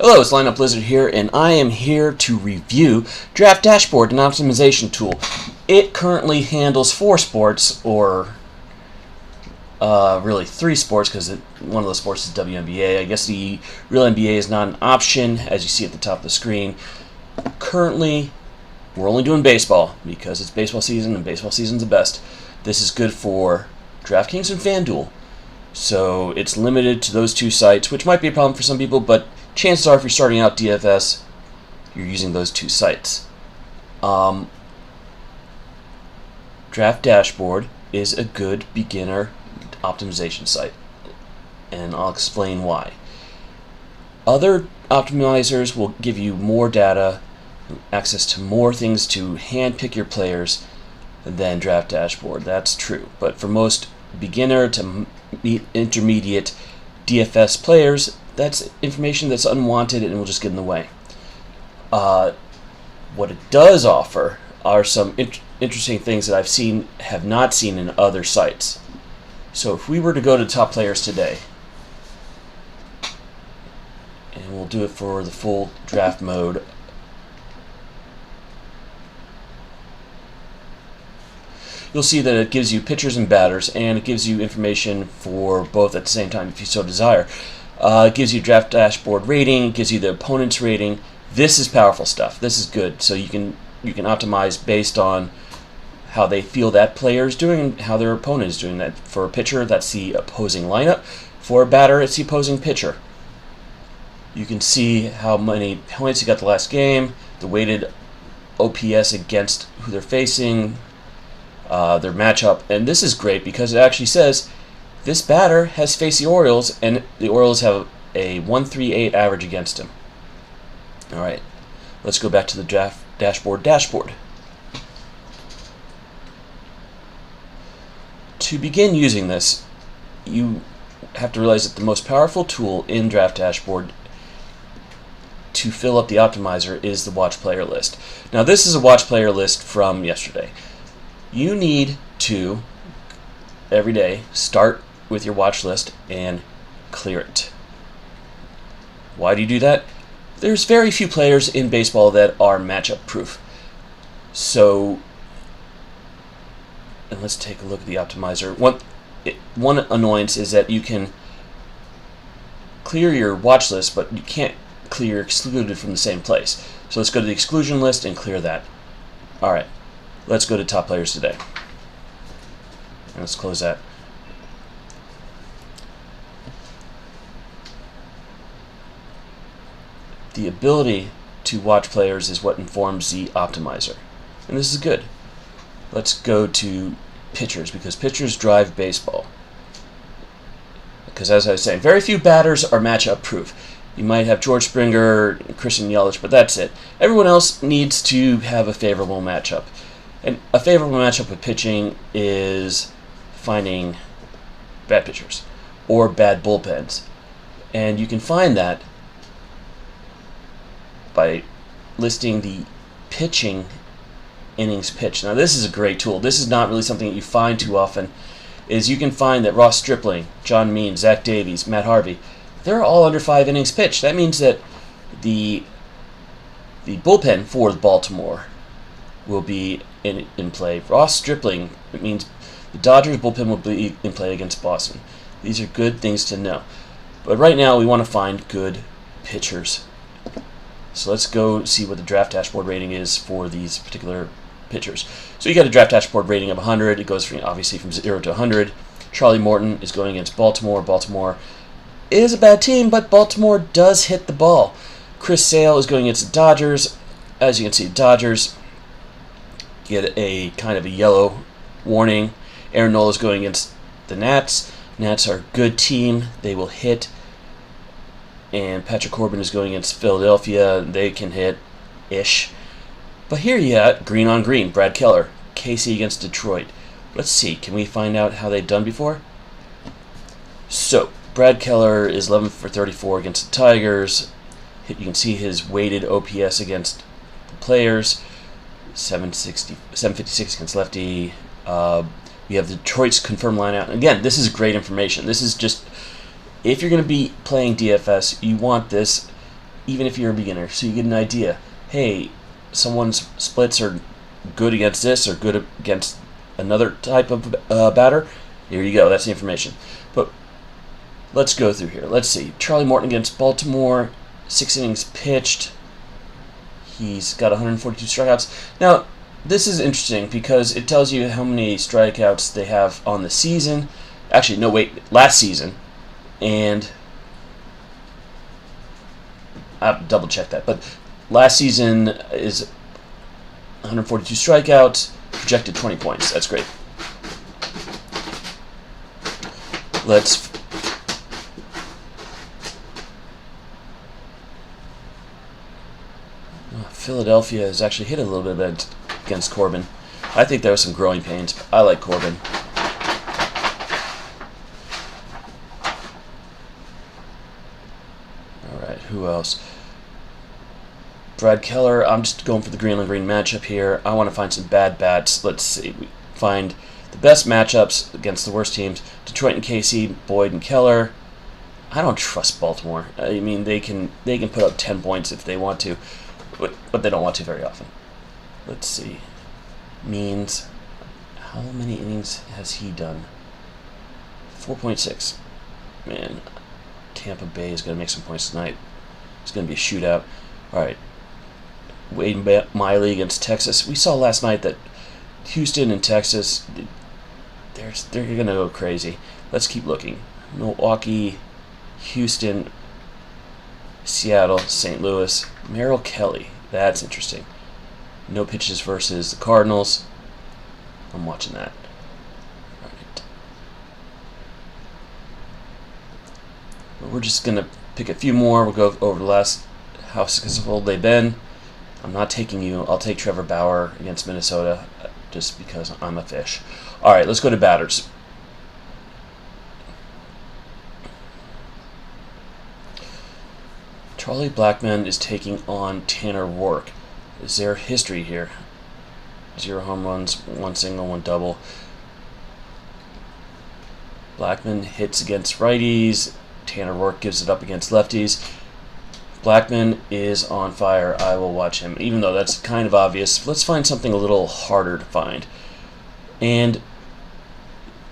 Hello, it's Lineup Blizzard here, and I am here to review Draft Dashboard, an optimization tool. It currently handles 4 sports, or really 3 sports, because one of those sports is WNBA. I guess the real NBA is not an option, as you see at the top of the screen. Currently, we're only doing baseball, because it's baseball season, and baseball season's the best. This is good for DraftKings and FanDuel. So it's limited to those 2 sites, which might be a problem for some people, but chances are if you're starting out DFS, you're using those 2 sites. Draft Dashboard is a good beginner optimization site, and I'll explain why. Other optimizers will give you more data, access to more things to handpick your players than Draft Dashboard. That's true, but for most beginner to intermediate DFS players, that's information that's unwanted and will just get in the way. What it does offer are some interesting things that have not seen in other sites. So if we were to go to top players today, and we'll do it for the full draft mode, you'll see that it gives you pitchers and batters, and it gives you information for both at the same time if you so desire. It gives you draft dashboard rating, it gives you the opponent's rating. This is powerful stuff. This is good. So you can optimize based on how they feel that player is doing and how their opponent is doing. That for a pitcher, that's the opposing lineup. For a batter, it's the opposing pitcher. You can see how many points he got the last game, the weighted OPS against who they're facing, their matchup, and this is great because it actually says this batter has faced the Orioles, and the Orioles have a 1.38 average against him. Alright, let's go back to the draft dashboard. To begin using this, you have to realize that the most powerful tool in Draft Dashboard to fill up the optimizer is the watch player list. Now this is a watch player list from yesterday. You need to, every day, start with your watch list and clear it. Why do you do that? There's very few players in baseball that are matchup proof. So, and let's take a look at the optimizer. One annoyance is that you can clear your watch list, but you can't clear excluded from the same place. So let's go to the exclusion list and clear that. Alright, let's go to top players today. And let's close that. The ability to watch players is what informs the optimizer. And this is good. Let's go to pitchers, because pitchers drive baseball. Because as I was saying, very few batters are matchup proof. You might have George Springer, Christian Yelich, but that's it. Everyone else needs to have a favorable matchup. And a favorable matchup with pitching is finding bad pitchers or bad bullpens. And you can find that by listing the pitching innings pitched. Now this is a great tool. This is not really something that you find too often. Is you can find that Ross Stripling, John Means, Zach Davies, Matt Harvey, they're all under 5 innings pitched. That means that the bullpen for Baltimore will be in play. Ross Stripling, it means the Dodgers bullpen will be in play against Boston. These are good things to know. But right now we want to find good pitchers. So let's go see what the draft dashboard rating is for these particular pitchers. So you got a draft dashboard rating of 100. It goes obviously from 0 to 100. Charlie Morton is going against Baltimore. Baltimore is a bad team, but Baltimore does hit the ball. Chris Sale is going against the Dodgers. As you can see, Dodgers get a kind of a yellow warning. Aaron Nola is going against the Nats. Nats are a good team. They will hit. And Patrick Corbin is going against Philadelphia. They can hit-ish. But here you got green on green. Brad Keller. Casey against Detroit. Let's see. Can we find out how they've done before? So, Brad Keller is 11 for 34 against the Tigers. You can see his weighted OPS against the players. 756 against lefty. We have Detroit's confirmed lineup. Again, this is great information. This is just, if you're going to be playing DFS, you want this even if you're a beginner, so you get an idea. Hey, someone's splits are good against this or good against another type of batter. Here you go. That's the information. But let's go through here. Let's see. Charlie Morton against Baltimore, 6 innings pitched. He's got 142 strikeouts. Now, this is interesting because it tells you how many strikeouts they have on the season. Actually, no, wait, last season. And I have to double check that. But last season is 142 strikeouts, projected 20 points. That's great. Let's Philadelphia has actually hit a little bit against Corbin. I think there was some growing pains. I like Corbin. All right, who else? Brad Keller. I'm just going for the green on green matchup here. I want to find some bad bats. Let's see. We find the best matchups against the worst teams. Detroit and KC, Boyd and Keller. I don't trust Baltimore. I mean, they can put up 10 points if they want to, but they don't want to very often. Let's see. Means, how many innings has he done? 4.6. Man, Tampa Bay is going to make some points tonight. It's going to be a shootout. All right. Wade Miley against Texas. We saw last night that Houston and Texas, they're going to go crazy. Let's keep looking. Milwaukee, Houston, Seattle, St. Louis, Merrill Kelly. That's interesting. No pitches versus the Cardinals. I'm watching that. All right. We're just going to pick a few more. We'll go over the last how successful they've been. I'm not taking you. I'll take Trevor Bauer against Minnesota just because I'm a fish. All right, let's go to batters. Charlie Blackmon is taking on Tanner Roark. Is there history here? 0 home runs, 1 single, 1 double. Blackmon hits against righties. Tanner Roark gives it up against lefties. Blackmon is on fire. I will watch him, even though that's kind of obvious. Let's find something a little harder to find. And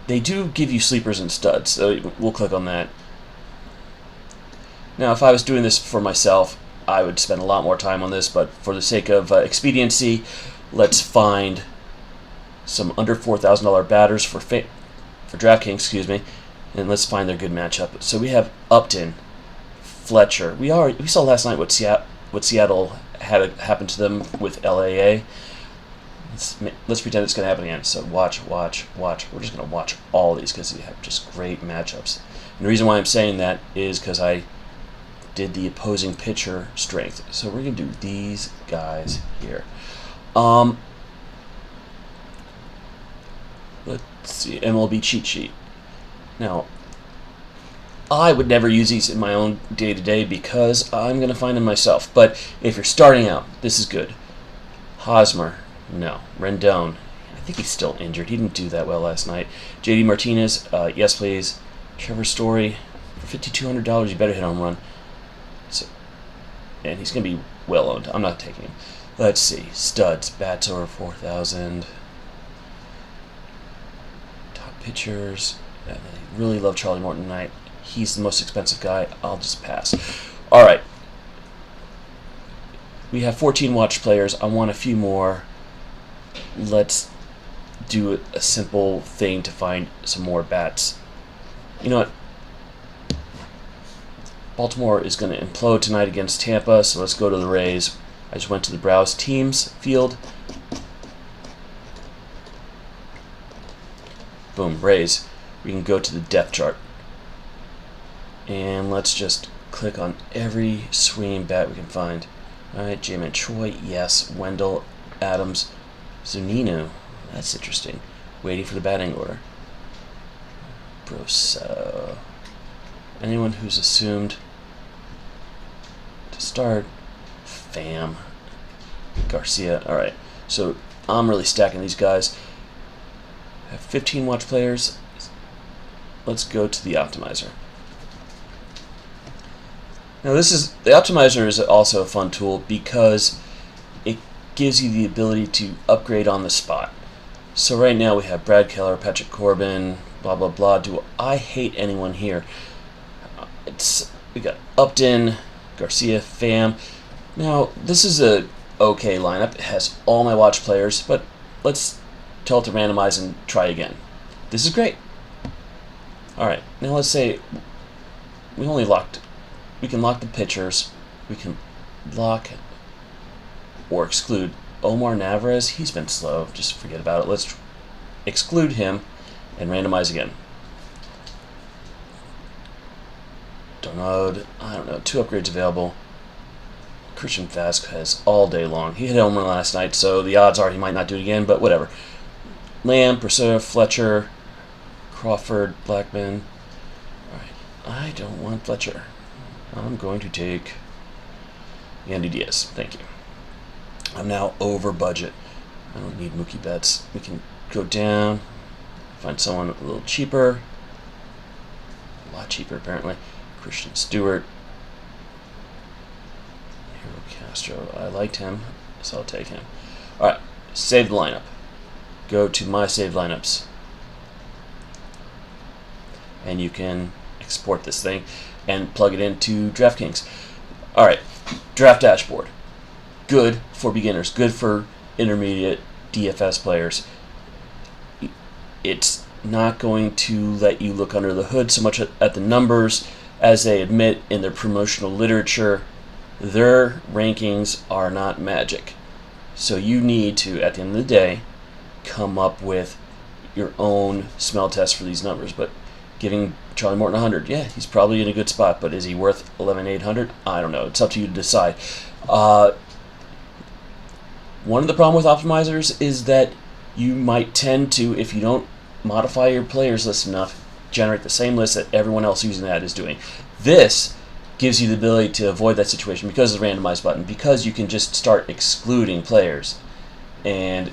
they do give you sleepers and studs, so we'll click on that. Now, if I was doing this for myself, I would spend a lot more time on this, but for the sake of expediency, let's find some under $4,000 batters for DraftKings, excuse me, and let's find their good matchup. So we have Upton, Fletcher. We saw last night what Seattle had happen to them with LAA. Let's pretend it's going to happen again. So watch. We're just going to watch all these because they have just great matchups. And the reason why I'm saying that is because I did the opposing pitcher strength. So we're going to do these guys here. Let's see, MLB cheat sheet. Now, I would never use these in my own day-to-day because I'm going to find them myself. But if you're starting out, this is good. Hosmer, no. Rendon, I think he's still injured. He didn't do that well last night. JD Martinez, yes please. Trevor Story, for $5,200, you better hit a home run. So, and he's going to be well owned. I'm not taking him. Let's see. Studs. Bats over 4,000. Top pitchers. I really love Charlie Morton tonight. He's the most expensive guy. I'll just pass. All right. We have 14 watch players. I want a few more. Let's do a simple thing to find some more bats. You know what? Baltimore is going to implode tonight against Tampa, so let's go to the Rays. I just went to the Browse Teams field. Boom, Rays. We can go to the depth chart. And let's just click on every swinging bat we can find. Alright, J-Man Choi, yes. Wendell, Adams, Zunino. That's interesting. Waiting for the batting order. Brosseau. Anyone who's assumed to start. Pham. Garcia. Alright, so I'm really stacking these guys. I have 15 watch players. Let's go to the optimizer. Now the optimizer is also a fun tool because it gives you the ability to upgrade on the spot. So right now we have Brad Keller, Patrick Corbin, blah blah blah. Do I hate anyone here? We got Upton, Garcia, Pham. Now this is a okay lineup. It has all my watch players, but let's tell it to randomize and try again. This is great. All right, now let's say we can lock the pitchers. We can lock or exclude Omar Narvaez. He's been slow. Just forget about it. Let's exclude him and randomize again. Donald, I don't know. 2 upgrades available. Christian Vasquez all day long. He hit a home run last night, so the odds are he might not do it again, but whatever. Lamb, Purcell, Fletcher, Crawford, Blackman. Alright, I don't want Fletcher. I'm going to take Yandy Diaz. Thank you. I'm now over budget. I don't need Mookie Betts. We can go down, find someone a little cheaper. A lot cheaper, apparently. Christian Stewart. Hero Castro. I liked him, so I'll take him. Alright, save the lineup. Go to My Saved Lineups. And you can export this thing and plug it into DraftKings. Alright, draft dashboard. Good for beginners, good for intermediate DFS players. It's not going to let you look under the hood so much at the numbers as they admit in their promotional literature. Their rankings are not magic. So you need to, at the end of the day, come up with your own smell test for these numbers. But giving Charlie Morton 100, yeah, he's probably in a good spot, but is he worth 11,800? I don't know. It's up to you to decide. One of the problems with optimizers is that you might tend to, if you don't modify your players list enough, generate the same list that everyone else using that is doing. This gives you the ability to avoid that situation because of the randomize button, because you can just start excluding players. And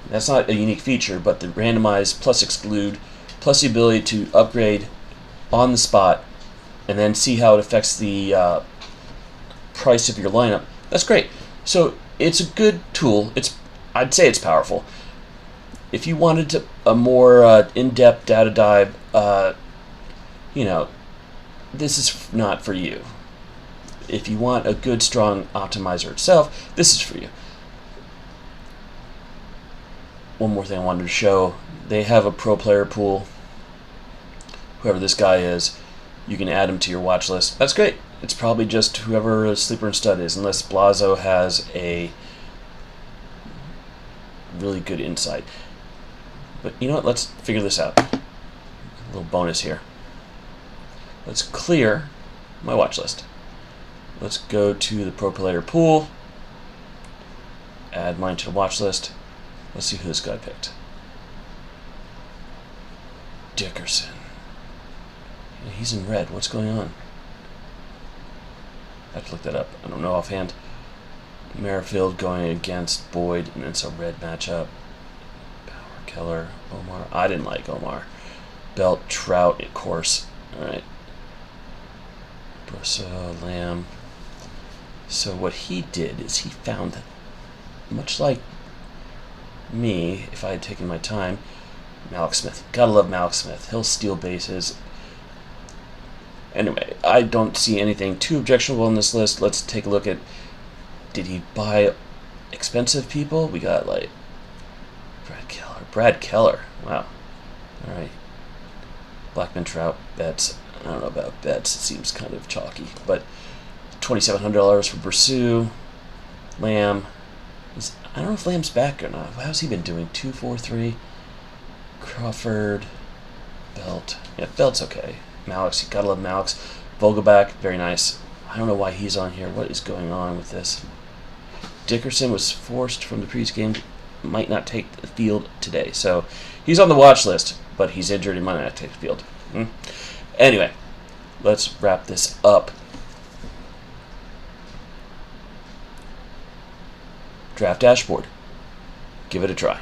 that's not a unique feature, but the randomize plus exclude plus the ability to upgrade on the spot and then see how it affects the price of your lineup, that's great. So it's a good tool. I'd say it's powerful. If you wanted a more in-depth data dive, this is not for you. If you want a good, strong optimizer itself, this is for you. One more thing I wanted to show. They have a pro player pool. Whoever this guy is, you can add him to your watch list. That's great. It's probably just whoever a sleeper and stud is, unless Blazo has a really good insight. But you know what? Let's figure this out. A little bonus here. Let's clear my watch list. Let's go to the pro player pool. Add mine to the watch list. Let's see who this guy picked. Dickerson. Yeah, he's in red. What's going on? I have to look that up. I don't know offhand. Merrifield going against Boyd, and it's a red matchup. Power, Keller, Omar. I didn't like Omar. Belt, Trout, of course. Alright. Brosa, Lamb. So what he did is he found, much like me, if I had taken my time, Malik Smith. Gotta love Malik Smith. He'll steal bases. Anyway, I don't see anything too objectionable in this list. Let's take a look at, did he buy expensive people? We got like Brad Keller. Wow. Alright. Blackman, Trout, Betts. I don't know about Betts. It seems kind of chalky. But $2,700 for Pursue. Lamb. I don't know if Lamb's back or not. How's he been doing? 2, 4, 3. Crawford. Belt. Yeah, Belt's okay. Malix. You gotta love Malix. Vogelback. Very nice. I don't know why he's on here. What is going on with this? Dickerson was forced from the previous game. Might not take the field today. So he's on the watch list, but he's injured and might not take the field. Anyway, let's wrap this up. Draft dashboard. Give it a try.